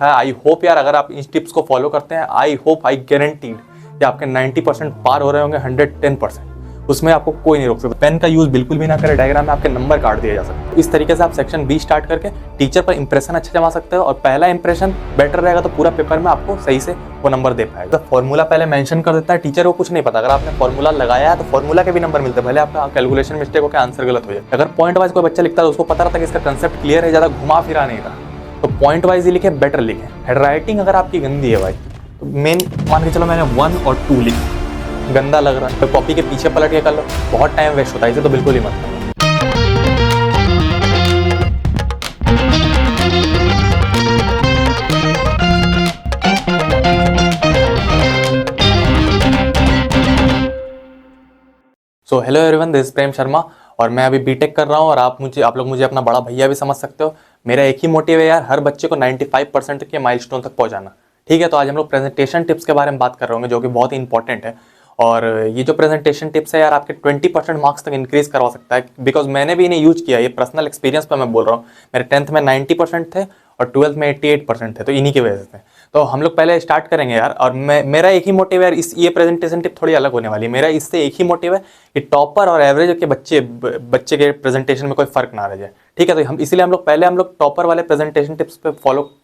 है। I hope यार अगर आप इन टिप्स को फॉलो करते हैं, आई होप, आई गारंटीड कि आपके 90% पार हो रहे होंगे, 110%, उसमें आपको कोई नहीं रोक सकता। पेन का यूज बिल्कुल भी ना करें, डायग्राम में आपके नंबर काट दिए जा सकते हैं। इस तरीके से आप सेक्शन बी स्टार्ट करके टीचर पर इंप्रेशन अच्छा जमा सकते हो, और पहला इंप्रेशन बेटर रहेगा तो पूरा पेपर में आपको सही से वो नंबर दे पाएगा। तो फॉर्मूला पहले मेंशन कर देता है, टीचर को कुछ नहीं पता, अगर आपने फॉर्मूला लगाया है तो फॉर्मूला के भी नंबर मिलते हैं, भले आपका कैलकुलेशन मिस्टेक हो के आंसर गलत हो जाए। अगर पॉइंट वाइज कोई बच्चा लिखता है तो उसको पता रहता है कि इसका कंसेप्ट क्लियर है, ज्यादा घुमा फिरा नहीं रहा, तो पॉइंट वाइज ही लिखे, बेटर लिखे। हैंडराइटिंग अगर आपकी गंदी है भाई, तो मेन मान के चलो मैंने 1 और 2 लिखा, गंदा लग रहा है तो कॉपी के पीछे पलट के कर लो, बहुत टाइम वेस्ट होता है, इसे तो बिल्कुल ही मत करो। So hello everyone, this is Prem Sharma और मैं अभी बीटेक कर रहा हूँ, और आप लोग मुझे अपना बड़ा भैया भी समझ सकते हो। मेरा एक ही मोटिव है यार, हर बच्चे को 95% के माइलस्टोन तक पहुंचाना। ठीक है, तो आज हम लोग प्रेजेंटेशन टिप्स के बारे में बात कर रहे होंगे, जो कि बहुत ही इंपॉर्टेंट है। और ये जो प्रेजेंटेशन टिप्स है यार, आपके 20% मार्क्स तक इंक्रीज करवा सकता है, बिकॉज मैंने भी इन्हें यूज किया, ये पर्सनल एक्सपीरियंस पर मैं बोल रहा हूँ। मेरे 10th में 90% थे और 12th में 88% थे, तो इन्हीं की वजह से। तो हम लोग पहले स्टार्ट करेंगे यार, और मेरा एक ही मोटिव है यार, ये प्रेजेंटेशन टिप थोड़ी अलग होने वाली है। मेरा इससे एक ही मोटिव है कि टॉपर और एवरेज के बच्चे के प्रेजेंटेशन में कोई फर्क ना रह जाए। ठीक है, तो हम लोग पहले टॉपर वाले प्रेजेंटेशन टिप्स पे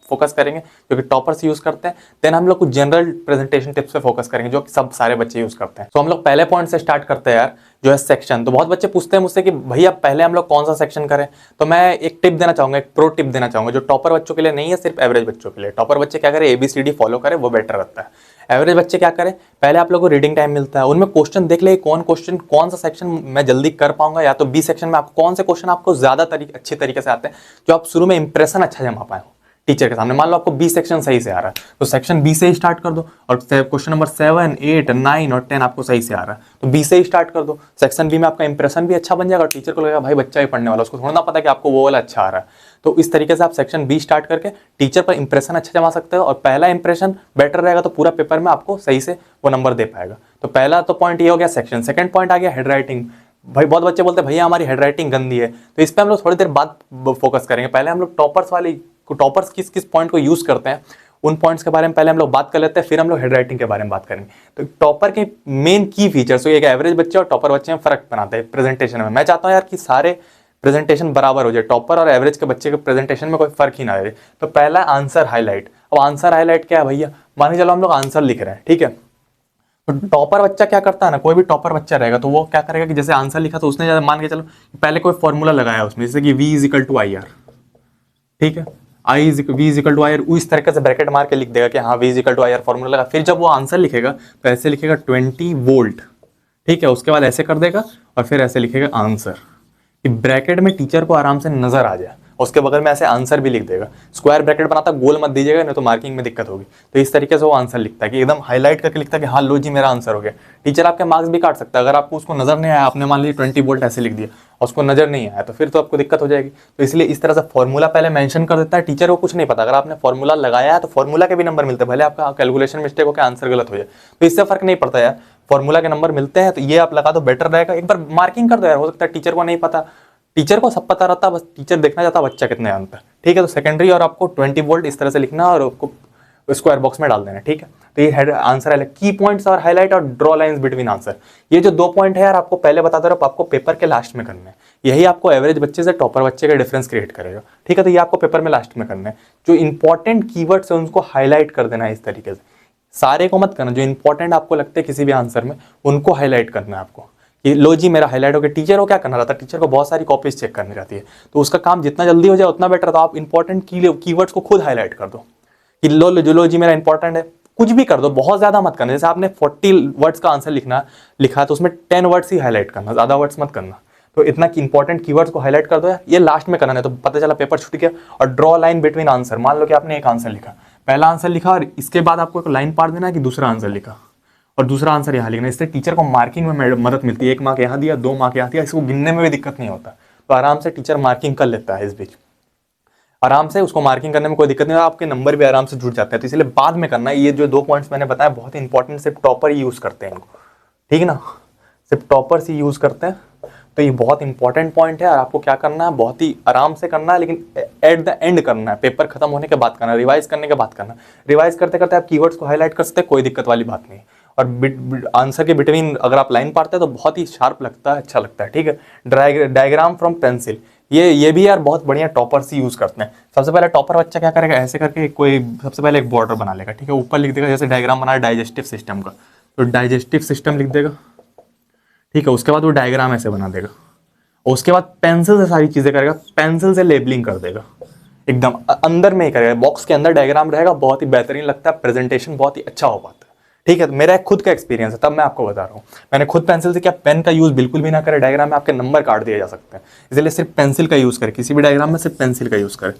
फोकस करेंगे, जो कि टॉपर्स यूज करते हैं। देन हम लोग कुछ जनरल प्रेजेंटेशन टिप्स पे फोकस करेंगे, जो कि सब सारे बच्चे यूज करते हैं। तो हम लोग पहले पॉइंट से स्टार्ट करते हैं यार, जो है सेक्शन। तो बहुत बच्चे पूछते हैं मुझसे कि भैया पहले हम लोग कौन सा सेक्शन करें, तो मैं एक टिप देना चाहूंगा, एक प्रो टिप देना चाहूंगा, जो टॉपर बच्चों के लिए नहीं है, सिर्फ एवरेज बच्चों के लिए। टॉपर बच्चे क्या करें, ABCD फॉलो करें, वो बेटर रहता है। एवरेज बच्चे क्या करें, पहले आप लोगों को रीडिंग टाइम मिलता है, उनमें क्वेश्चन देख ले, कौन सा सेक्शन मैं जल्दी कर पाऊंगा, या तो बी सेक्शन में आपको कौन से क्वेश्चन आपको ज्यादा अच्छे तरीके से आते हैं, जो आप शुरू में इंप्रेशन अच्छा जमा पाए हो टीचर के सामने। मान लो आपको बी सेक्शन सही से आ रहा है, तो सेक्शन बी से ही स्टार्ट कर दो, और क्वेश्चन नंबर 7, 8, 9 और 10 आपको सही से आ रहा है, तो बी से ही स्टार्ट कर दो। सेक्शन बी में आपका इंप्रेशन भी अच्छा बन जाएगा, और टीचर को लगेगा भाई बच्चा ही पढ़ने वाला, उसको थोड़ा ना पता कि आपको वो वाला अच्छा आ रहा है। तो इस तरीके से आप सेक्शन बी स्टार्ट करके टीचर पर इंप्रेशन अच्छा जमा सकते हो, और पहला इंप्रेशन बेटर रहेगा तो पूरा पेपर में आपको सही से वो नंबर दे पाएगा। तो पहला तो पॉइंट ये हो गया सेक्शन। सेकंड पॉइंट आ गया हेड राइटिंग। भाई बहुत बच्चे बोलते हैं भैया हमारी हैंड राइटिंग गंदी है, तो इस पर हम लोग थोड़ी देर बाद फोकस करेंगे। पहले हम लोग टॉपर्स किस किस पॉइंट को यूज करते हैं, उन पॉइंट्स के बारे में पहले हम लोग बात कर लेते हैं, फिर हम लोग हैंड राइटिंग के बारे में बात करेंगे। तो टॉपर के मेन की फीचर्स, तो एक एवरेज बच्चे और टॉपर बच्चे में फर्क बनाते हैं प्रेजेंटेशन में। मैं चाहता हूँ यार कि सारे प्रेजेंटेशन बराबर हो जाए, टॉपर और एवरेज के बच्चे के प्रेजेंटेशन में कोई फर्क ही ना रहे। तो पहला आंसर हाईलाइट। अब आंसर हाईलाइट क्या है भैया, मान के चलो हम लोग आंसर लिख रहे हैं, ठीक है, तो टॉपर बच्चा क्या करता है ना, कोई भी टॉपर बच्चा रहेगा तो वो क्या करेगा कि जैसे आंसर लिखा तो उसने मान के चलो पहले कोई फॉर्मूला लगाया उसमें, जैसे कि V = IR, ठीक है, V = IR, इस तरीके से ब्रैकेट मार के लिख देगा कि हाँ V = IR फॉर्मूला लगा। फिर जब वो आंसर लिखेगा तो ऐसे लिखेगा 20 वोल्ट, ठीक है, उसके बाद ऐसे कर देगा और फिर ऐसे लिखेगा आंसर, कि ब्रैकेट में टीचर को आराम से नजर आ जाए। उसके बगल में ऐसे आंसर भी लिख देगा। स्क्वायर ब्रैकेट बनाता, गोल मत दीजिएगा, नहीं तो मार्किंग में दिक्कत होगी। तो इस तरीके से वो आंसर लिखता है कि एकदम हाईलाइट करके लिखता है कि हाँ लो जी मेरा आंसर हो गया। टीचर आपके मार्क्स भी काट सकता है अगर आपको उसको नजर नहीं आया। आपने मान लीजिए 20 वोल्ट ऐसे लिख दिया और उसको नजर नहीं आया, तो फिर तो आपको दिक्कत हो जाएगी। तो इसलिए इस तरह से फॉर्मूला पहले मेंशन कर देता है, टीचर को कुछ नहीं पता। अगर आपने फॉर्मूला लगाया है तो फॉर्मूला के भी नंबर मिलते हैं, भले आपका कैलकुलेशन मिस्टेक हो के आंसर गलत हो जाए, तो इससे फर्क नहीं पड़ता यार, फॉर्मूला के नंबर मिलते हैं। तो ये आप लगा दो, बेटर रहेगा। एक बार मार्किंग कर दो यार, हो सकता है टीचर को नहीं पता, टीचर को सब पता रहता, बस टीचर देखना चाहता बच्चा कितने जानता है। ठीक है, तो सेकेंडरी और आपको 20 वोल्ट इस तरह से लिखना और आपको स्क्वायर बॉक्स में डाल देना। ठीक है, तो ये हेड आंसर है। की पॉइंट्स और हाईलाइट और ड्रॉ लाइंस बिटवीन आंसर, ये जो 2 पॉइंट है यार आपको पहले बता दो, आपको पेपर के लास्ट में करना है। यही आपको एवरेज बच्चे से टॉपर बच्चे का डिफरेंस क्रिएट करेगा। ठीक है, तो ये आपको पेपर में लास्ट में करना है। जो इंपॉर्टेंट कीवर्ड्स है उनको हाईलाइट कर देना है इस तरीके से, सारे को मत करना। जो इंपॉर्टेंट आपको लगते हैं किसी भी आंसर में उनको हाईलाइट करना है आपको, कि लो जी मेरा हाईलाइट हो गया। टीचर को क्या करना रहता है, टीचर को बहुत सारी कॉपीज चेक करनी रहती है, तो उसका काम जितना जल्दी हो जाए उतना बेटर। तो आप इंपॉर्टेंट कीवर्ड्स को खुद हाईलाइट कर दो कि लो जी मेरा इंपॉर्टेंट है। कुछ भी कर दो, बहुत ज्यादा मत करना। जैसे आपने 40 वर्ड्स का आंसर लिखा तो उसमें 10 वर्ड्स ही हाईलाइट करना, ज्यादा वर्ड्स मत करना। तो इतना इंपॉर्टेंट कीवर्ड्स को हाईलाइट कर दो यार, ये लास्ट में करना है। तो पता चला पेपर छूट गया। और ड्रॉ लाइन बिटवीन आंसर, मान लो कि आपने एक आंसर लिखा, पहला आंसर लिखा और इसके बाद आपको एक लाइन पार देना है कि दूसरा आंसर लिखा और दूसरा आंसर यहाँ लिखना। इससे टीचर को मार्किंग में मदद मिलती है। 1 मार्क यहाँ दिया, 2 मार्क यहाँ दिया, इसको गिनने में भी दिक्कत नहीं होता। तो आराम से टीचर मार्किंग कर लेता है, इस बीच आराम से उसको मार्किंग करने में कोई दिक्कत नहीं होता। आपके नंबर भी आराम से जुड़ जाते हैं। तो इसलिए बाद में करना है। ये जो 2 पॉइंट्स मैंने बताया बहुत इंपॉर्टेंट, सिर्फ टॉपर ही यूज करते हैं इनको, ठीक है ना, सिर्फ टॉपर्स ही यूज करते हैं। तो ये बहुत इंपॉर्टेंट पॉइंट है और आपको क्या करना है, बहुत ही आराम से करना है, लेकिन एट द एंड करना है, पेपर खत्म होने के बाद करना है, रिवाइज करने के बाद करना। रिवाइज करते करते आप कीवर्ड्स को हाईलाइट कर सकते हैं, कोई दिक्कत वाली बात नहीं। और आंसर के बिटवीन अगर आप लाइन पढ़ते हैं तो बहुत ही शार्प लगता है, अच्छा लगता है, ठीक है। डायग्राम फ्रॉम पेंसिल, ये भी यार बहुत बढ़िया टॉपर्स ही यूज करते हैं। सबसे पहले टॉपर बच्चा क्या करेगा, ऐसे करके कोई सबसे पहले एक बॉर्डर बना लेगा, ठीक है, ऊपर लिख देगा, जैसे डायग्राम बना डाइजेस्टिव सिस्टम का, तो डाइजेस्टिव सिस्टम लिख देगा, ठीक है। उसके बाद वो डायग्राम ऐसे बना देगा, और उसके बाद पेंसिल से सारी चीजें करेगा, पेंसिल से लेबलिंग कर देगा, एकदम अंदर में ही करेगा, बॉक्स के अंदर डायग्राम रहेगा, बहुत ही बेहतरीन लगता है, प्रेजेंटेशन बहुत ही अच्छा हो पाता है, ठीक है। तो मेरा एक खुद का एक्सपीरियंस है, तब मैं आपको बता रहा हूँ, मैंने खुद पेंसिल से किया, पेन का यूज बिल्कुल भी ना करे, डायग्राम में आपके नंबर काट दिए जा सकते हैं, इसलिए सिर्फ पेंसिल का यूज करें, किसी भी डायग्राम में सिर्फ पेंसिल का यूज करें,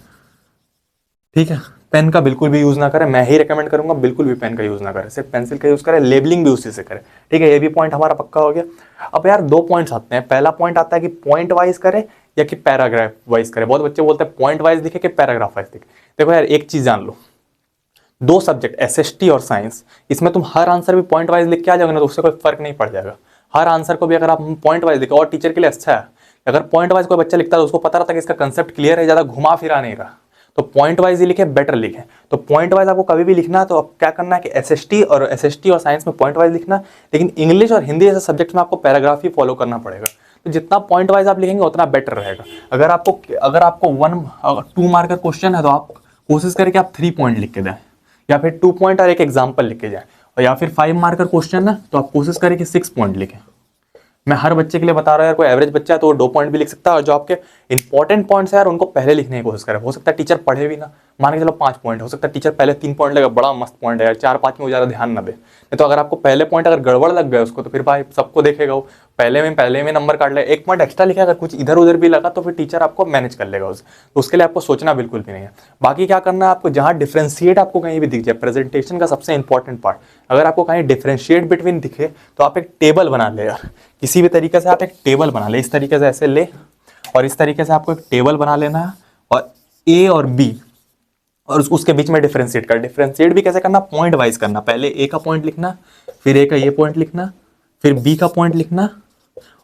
ठीक है। पेन का बिल्कुल भी यूज ना करें, मैं ही रिकमेंड करूंगा, बिल्कुल भी पेन का यूज ना करें, सिर्फ पेंसिल का यूज करें, लेबलिंग भी उसी से करें, ठीक है। ये भी पॉइंट हमारा पक्का हो गया। अब यार दो पॉइंट्स आते हैं, पहला पॉइंट आता है कि पॉइंट वाइज करें या कि पैराग्राफ वाइज करें। बहुत बच्चे बोलते हैं पॉइंट वाइज लिखे कि पैराग्राफ वाइज लिखे। देखो यार एक चीज जान लो, दो सब्जेक्ट एसएसटी और साइंस, इसमें तुम हर आंसर भी पॉइंट वाइज लिख के आ जाओगे ना, तो उससे कोई फर्क नहीं पड़ जाएगा। हर आंसर को भी अगर आप पॉइंट वाइज लिखो, और टीचर के लिए अच्छा है अगर पॉइंट वाइज कोई बच्चा लिखता है तो उसको पता रहता है कि इसका कंसेप्ट क्लियर है, ज्यादा घुमा फिरा नहीं रहा, तो पॉइंट वाइज ही लिखे, बेटर लिखे। तो पॉइंट वाइज आपको कभी भी लिखना है तो अब क्या करना है कि एसएसटी और साइंस में पॉइंट वाइज लिखना, लेकिन इंग्लिश और हिंदी जैसे सब्जेक्ट में आपको पैराग्राफ ही फॉलो करना पड़ेगा। तो जितना पॉइंट वाइज आप लिखेंगे उतना बेटर रहेगा। अगर आपको 2 मार्कर क्वेश्चन है तो आप कोशिश करें कि आप 3 पॉइंट लिख के दें, या फिर 2 पॉइंट और एक एग्जाम्पल लिख के जाए, और या फिर 5 मार्कर क्वेश्चन है तो आप कोशिश करें कि 6 पॉइंट लिखें। मैं हर बच्चे के लिए बता रहा हूँ यार, कोई एवरेज बच्चा है तो वो 2 पॉइंट भी लिख सकता है, और जो आपके इंपॉर्टेंट पॉइंट्स है यार उनको पहले लिखने की कोशिश करें। हो सकता है टीचर पढ़े भी ना, मान के चलो 5 पॉइंट, हो सकता है टीचर पहले 3 पॉइंट लेगा, बड़ा मस्त पॉइंट है यार, 4-5 में वो ज़्यादा ध्यान ना दे। नहीं तो अगर आपको पहले पॉइंट अगर गड़बड़ लग गया उसको, तो फिर भाई सबको देखेगा वो, पहले में नंबर काट ले, 1 पॉइंट एक्स्ट्रा लिखा, अगर कुछ इधर उधर भी लगा तो फिर टीचर आपको मैनेज कर लेगा उसे, तो उसके लिए आपको सोचना बिल्कुल भी नहीं है। बाकी क्या करना है आपको, जहाँ डिफ्रेंशिएट आपको कहीं भी दिख जाए, प्रेजेंटेशन का सबसे इंपॉर्टेंट पार्ट, अगर आपको कहीं डिफ्रेंशिएट बिटवीन दिखे तो आप एक टेबल बना ले यार, किसी भी तरीके से आप एक टेबल बना ले, इस तरीके से ऐसे ले, और इस तरीके से आपको एक टेबल बना लेना है, और ए और बी और उसके बीच में डिफरेंशिएट कर। डिफरेंशिएट भी कैसे करना, पॉइंट वाइज करना, पहले ए का पॉइंट लिखना, फिर ए का ये पॉइंट लिखना, फिर बी का पॉइंट लिखना,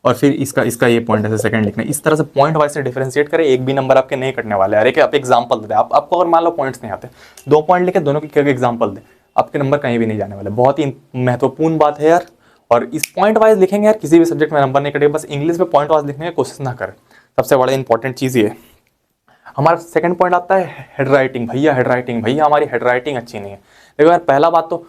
और फिर इसका ये पॉइंट ऐसे सेकंड लिखना। इस तरह से पॉइंट वाइज से डिफरेंशिएट करें, एक भी नंबर आपके नहीं कटने वाले। अरे आप एग्जांपल दे दें, आपको अगर मान लो पॉइंट्स नहीं आते, 2 पॉइंट लिखे, दोनों की एग्जांपल दें, आपके नंबर कहीं भी नहीं जाने वाले। बहुत ही महत्वपूर्ण बात है यार। और इस पॉइंट वाइज लिखेंगे यार, किसी भी सब्जेक्ट में नंबर नहीं कटेगा, बस इंग्लिश में पॉइंट वाइज लिखने की कोशिश ना करें, सबसे बड़ा इंपॉर्टेंट चीज़ ये है। हमारा सेकंड पॉइंट आता है हेड राइटिंग। भैया हमारी हेड राइटिंग अच्छी नहीं है। देखो यार पहला बात तो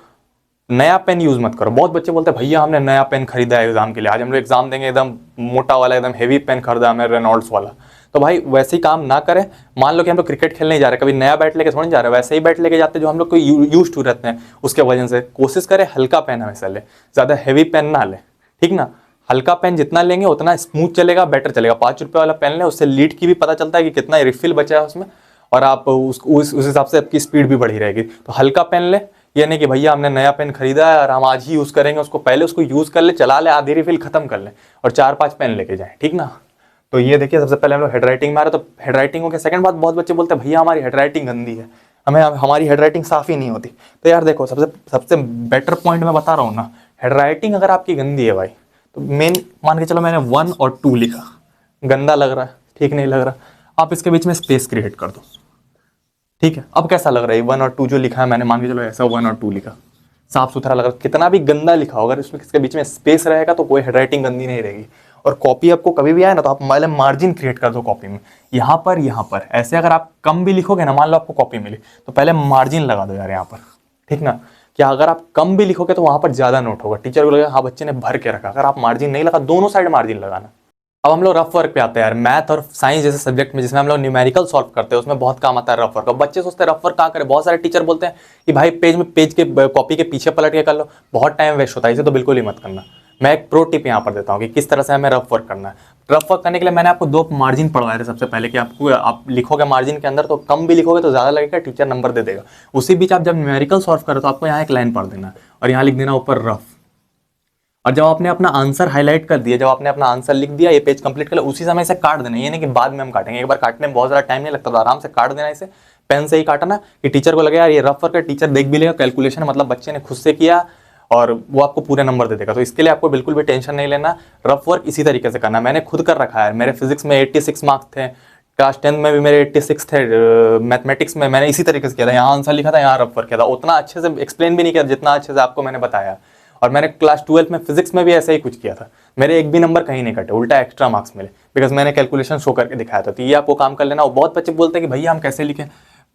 नया पेन यूज मत करो। बहुत बच्चे बोलते हैं भैया हमने नया पेन खरीदा है एग्जाम के लिए, आज हम लोग एग्जाम देंगे, एकदम मोटा वाला एकदम हेवी पेन खरीदा हमें, रेनॉल्ड्स वाला। तो भाई वैसे ही काम ना करें। मान लो कि हम लोग क्रिकेट खेलने जा रहे हैं, कभी नया बैट लेके थोड़ी जा रहे हैं, वैसे ही बैट लेके जाते हैं जो हम लोग को यूज टू रहते हैं, उसके वजह से कोशिश करें हल्का पेन हमेशा ले, ज़्यादा हैवी पेन ना ले, ठीक ना। हल्का पेन जितना लेंगे उतना स्मूथ चलेगा, बेटर चलेगा। 5 रुपये वाला पेन लें, उससे लीड की भी पता चलता है कि कितना रिफिल बचा है उसमें, और आप उस हिसाब से आपकी स्पीड भी बढ़ी रहेगी। तो हल्का पेन ले, ये नहीं कि भैया हमने नया पेन खरीदा है और हम आज ही यूज़ करेंगे उसको, पहले उसको यूज़ कर ले, चला ले, आधी रिफिल खत्म कर ले, और 4-5 पेन लेके जाएं, ठीक ना। तो ये देखिए सबसे पहले हम लोग हेड राइटिंग में आ रहे, तो हेड राइटिंग हो गया। सेकंड बात, बहुत बच्चे बोलते हैं भैया हमारी हेड राइटिंग गंदी है, हमारी हेड राइटिंग साफ ही नहीं होती। तो यार देखो सबसे बेटर पॉइंट मैं बता रहा हूँ ना, हेड राइटिंग अगर आपकी गंदी है भाई, तो मेन मान के चलो मैंने 1 और 2 लिखा, गंदा लग रहा है, ठीक नहीं लग रहा, आप इसके बीच में स्पेस क्रिएट कर दो, ठीक है। अब कैसा लग रहा है 1 और 2 जो लिखा है मैंने, मान के चलो ऐसा 1 और 2 लिखा, साफ सुथरा लग रहा है। कितना भी गंदा लिखा हो, अगर इसमें इसके बीच में स्पेस रहेगा तो कोई हैंडराइटिंग गंदी नहीं रहेगी। और कॉपी आपको कभी भी आए ना, तो आप पहले मार्जिन क्रिएट कर दो कॉपी में, यहाँ पर ऐसे। अगर आप कम भी लिखोगे ना, मान लो आपको कॉपी मिली, तो पहले मार्जिन लगा दो यार यहाँ पर, ठीक ना। क्या अगर आप कम भी लिखोगे तो वहाँ पर ज़्यादा नोट होगा, टीचर को लगेगा हाँ बच्चे ने भर के रखा। अगर आप मार्जिन नहीं लगा, दोनों साइड मार्जिन लगाना। अब हम लोग रफ वर्क पे आते हैं यार। मैथ और साइंस जैसे सब्जेक्ट में जिसमें हम लोग न्यूमेरिकल सॉल्व करते हैं, उसमें बहुत काम आता है रफ वर्क। अब बच्चे सोचते हैं रफ वर्क कहाँ करें। बहुत सारे टीचर बोलते हैं कि भाई पेज के कॉपी के पीछे पलट के कर लो, बहुत टाइम वेस्ट होता है, इसे तो बिल्कुल ही मत करना। मैं एक प्रो टिप यहाँ पर देता हूँ कि किस तरह से हमें रफ वर्क करना है। रफ वर्क करने के लिए मैंने आपको 2 मार्जिन पढ़वाए थे सबसे पहले, कि आप लिखोगे मार्जिन के अंदर तो कम भी लिखोगे तो ज़्यादा लगेगा, टीचर नंबर दे देगा। उसी बीच आप जब न्यूमेरिकल सॉल्व करो तो आपको यहाँ एक लाइन पढ़ देना और यहाँ लिख देना ऊपर रफ। और जब आपने अपना आंसर हाईलाइट कर दिया, जब आपने अपना आंसर लिख दिया, ये पेज कंप्लीट कर लिया, उसी समय इसे काट देना। ये नहीं कि बाद में हम काटेंगे, एक बार काटने में बहुत ज़्यादा टाइम नहीं लगता, तो आराम से काट देना इसे, पेन से ही काटना, कि टीचर को लगे यार ये रफ वर्क है, टीचर देख भी लेगा, कैलकुलेशन मतलब बच्चे ने खुद से किया, और वो आपको पूरे नंबर दे देगा। तो इसके लिए आपको बिल्कुल भी टेंशन नहीं लेना, रफ वर्क इसी तरीके से करना। मैंने खुद कर रखा है, मेरे फिजिक्स में 86 मार्क्स थे, क्लास 10 में भी मेरे 86 थे, मैथमेटिक्स में मैंने इसी तरीके से किया था, यहाँ आंसर लिखा था, यहाँ रफ वर्क किया था, उतना अच्छे से एक्सप्लेन भी नहीं किया जितना अच्छे से आपको मैंने बताया। और मैंने क्लास 12 में फिजिक्स में भी ऐसे ही कुछ किया था, मेरे एक भी नंबर कहीं नहीं कटे, उल्टा एक्स्ट्रा मार्क्स मिले, बिकॉज मैंने कैलकुलेशन शो करके दिखाया था। तो ये आपको काम कर लेना। और बहुत बच्चे बोलते हैं कि भैया हम कैसे लिखें,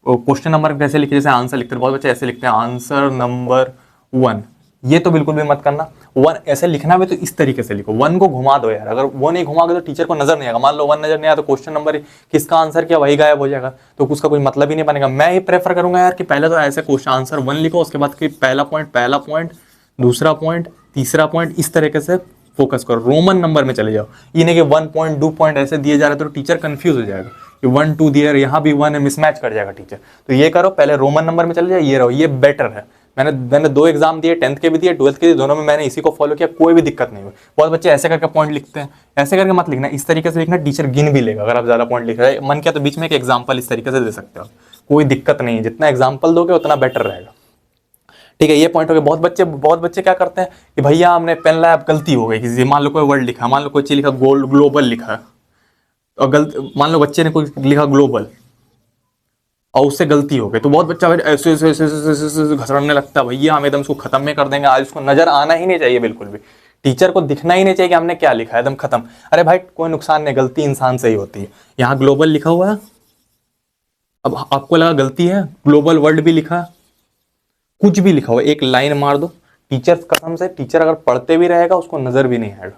क्वेश्चन नंबर कैसे लिखे, जैसे आंसर लिखते हैं, बहुत बच्चे ऐसे लिखते हैं आंसर नंबर 1, ये तो बिल्कुल भी मत करना। 1 ऐसे लिखना भी तो इस तरीके से लिखो, 1 को घुमा दो यार, अगर वो नहीं घुमाओगे तो टीचर को नजर नहीं आएगा। मान लो 1 नजर नहीं आया तो क्वेश्चन नंबर किसका आंसर क्या वही गायब हो जाएगा, तो उसका कोई मतलब ही नहीं बनेगा। मैं ही प्रेफर करूंगा यार कि पहले तो ऐसे क्वेश्चन आंसर 1 लिखो, उसके बाद कि पहला पॉइंट, दूसरा पॉइंट, तीसरा पॉइंट, इस तरीके से फोकस करो, रोमन नंबर में चले जाओ। ये नहीं कि 1 पॉइंट 2 पॉइंट ऐसे दिए जा रहे तो टीचर कंफ्यूज हो जाएगा कि 1 2 दिए, यहाँ भी 1 है, मिसमैच कर जाएगा टीचर। तो ये करो, पहले रोमन नंबर में चले जाओ, ये रहो, ये बेटर है। मैंने 2 एग्जाम दिए, 10th के भी दिए, 12th के दिए, दोनों में मैंने इसी को फॉलो किया, कोई भी दिक्कत नहीं हुई। बहुत बच्चे ऐसे करके पॉइंट लिखते हैं, ऐसे करके मत लिखना, इस तरीके से लिखना, टीचर गिन भी लेगा। अगर आप ज्यादा पॉइंट लिख रहे हैं, मन किया तो बीच में एक एग्जाम्पल इस तरीके से दे सकते हो, कोई दिक्कत नहीं है, जितना एग्जाम्पल दोगे उतना बेटर रहेगा। ठीक है, ये पॉइंट हो गया। बहुत बच्चे क्या करते हैं कि भैया हमने पेन लाया, अब गलती हो गई किसी, मान लो कोई वर्ड लिखा, मान लो कोई चीज लिखा ग्लोबल लिखा, और गलत, मान लो बच्चे ने कोई लिखा ग्लोबल और उससे गलती हो गई, तो बहुत बच्चा ऐसे ऐसे ऐसे ऐसे घसरने लगता है, भैया हम एकदम उसको खत्म में कर देंगे, आज उसको नजर आना ही नहीं चाहिए बिल्कुल भी, टीचर को दिखना ही नहीं चाहिए कि हमने क्या लिखा है, एकदम खत्म। अरे भाई कोई नुकसान नहीं, गलती इंसान से ही होती है। यहाँ ग्लोबल लिखा हुआ है, अब आपको लगा गलती है, ग्लोबल वर्ल्ड भी लिखा, कुछ भी लिखा हुआ, एक लाइन मार दो, टीचर कसम से, टीचर अगर पढ़ते भी रहेगा उसको नजर भी नहीं आएगा,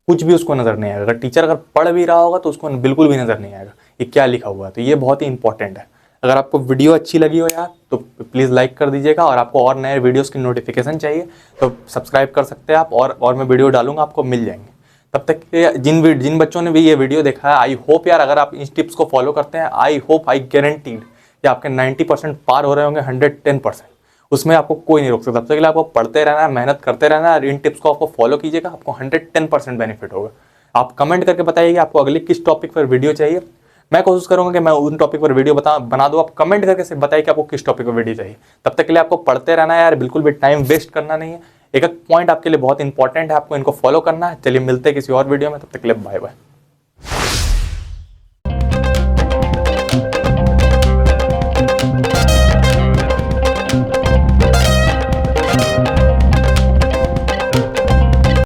कुछ भी उसको नजर नहीं आएगा। अगर टीचर अगर पढ़ भी रहा होगा तो उसको बिल्कुल भी नजर नहीं आएगा ये क्या लिखा हुआ है। तो ये बहुत ही इंपॉर्टेंट है। अगर आपको वीडियो अच्छी लगी हो यार तो प्लीज़ लाइक कर दीजिएगा, और आपको और नए वीडियोस की नोटिफिकेशन चाहिए तो सब्सक्राइब कर सकते हैं आप, और मैं वीडियो डालूंगा आपको मिल जाएंगे। तब तक के जिन बच्चों ने भी ये वीडियो देखा है, आई होप यार अगर आप इन टिप्स को फॉलो करते हैं, आई होप, आई गारंटीड कि आपके 90% पार हो रहे होंगे, 110%, उसमें आपको कोई नहीं रोक सकता। तब तक के लिए आपको पढ़ते रहना है, मेहनत करते रहना है, इन टिप्स को आपको फॉलो कीजिएगा, आपको 110% बेनिफिट होगा। आप कमेंट करके बताइए आपको अगली किस टॉपिक पर वीडियो चाहिए, मैं कोशिश करूंगा कि मैं उन टॉपिक पर वीडियो बना दूं। आप कमेंट करके सिर्फ बताइए कि आपको किस टॉपिक पर वीडियो चाहिए। तब तक के लिए आपको पढ़ते रहना है यार, बिल्कुल भी टाइम वेस्ट करना नहीं है। एक एक पॉइंट आपके लिए बहुत इंपॉर्टेंट है, आपको इनको फॉलो करना है। चलिए मिलते हैं किसी और वीडियो में, तब तक के लिए बाय बाय।